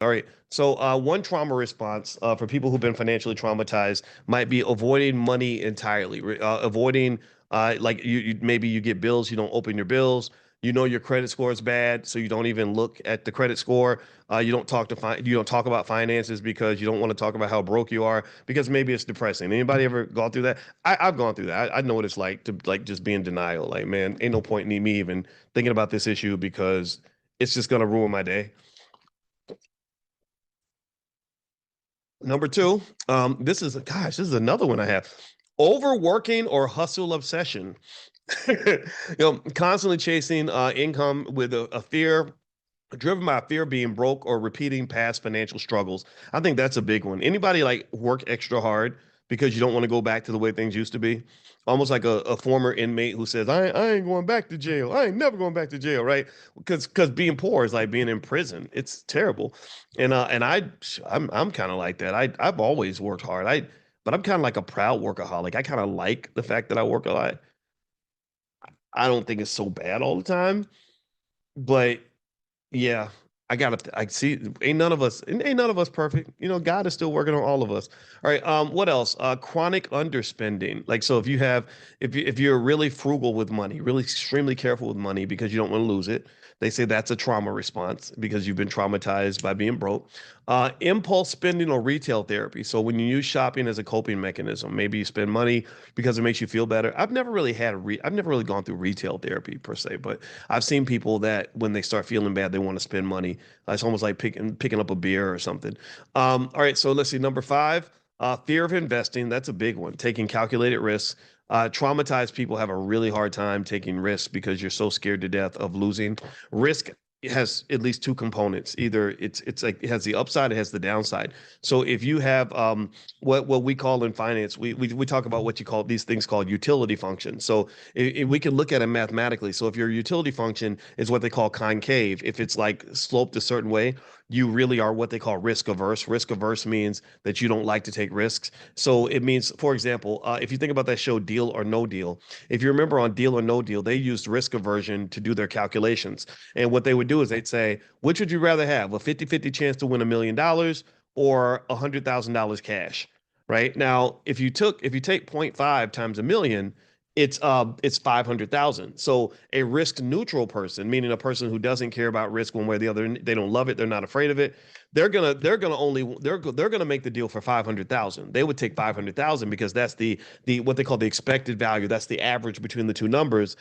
All right. So one trauma response for people who've been financially traumatized might be avoiding money entirely, avoiding like maybe you get bills, you don't open your bills. You know your credit score is bad, so you don't even look at the credit score. You don't talk about finances because you don't want to talk about how broke you are because maybe it's depressing. Anybody ever gone through that? I've gone through that. I know what it's like to like just be in denial. Like, man, ain't no point in me even thinking about this issue because it's just gonna ruin my day. Number two, this is another one I have. Overworking or hustle obsession. Constantly chasing income with a fear, driven by fear of being broke or repeating past financial struggles. I think that's a big one. Anybody like work extra hard because you don't want to go back to the way things used to be? Almost like a former inmate who says, I ain't going back to jail. I ain't never going back to jail, right? Because being poor is like being in prison. It's terrible. And I'm kind of like that. I've always worked hard. But I'm kind of like a proud workaholic. I kind of like the fact that I work a lot. I don't think it's so bad all the time, but yeah, I see. Ain't none of us perfect. God is still working on all of us. All right. What else? Chronic underspending. Like, so if you're really frugal with money, really extremely careful with money because you don't want to lose it, they say that's a trauma response because you've been traumatized by being broke. Impulse spending or retail therapy. So when you use shopping as a coping mechanism, maybe you spend money because it makes you feel better. I've never really gone through retail therapy per se, but I've seen people that when they start feeling bad, they want to spend money. It's almost like picking up a beer or something. All right, so let's see. Number five, fear of investing. That's a big one. Taking calculated risks. Traumatized people have a really hard time taking risks because you're so scared to death of losing. Risk has at least two components. Either it's like it has the upside, it has the downside. So if you have what we call in finance, we talk about what you call these things called utility functions. So if we can look at it mathematically. So if your utility function is what they call concave, if it's like sloped a certain way, you really are what they call risk averse. Risk averse means that you don't like to take risks. So it means, for example, if you think about that show Deal or No Deal, if you remember on Deal or No Deal, they used risk aversion to do their calculations. And what they would do is they'd say, which would you rather have, a 50-50 chance to win $1 million or $100,000 cash? Right now, if you take point 0.5 times a million, it's 500,000. So a risk neutral person, meaning a person who doesn't care about risk one way or the other, they don't love it, they're not afraid of it. They're gonna make the deal for 500,000. They would take 500,000 because that's the what they call the expected value. That's the average between the two numbers.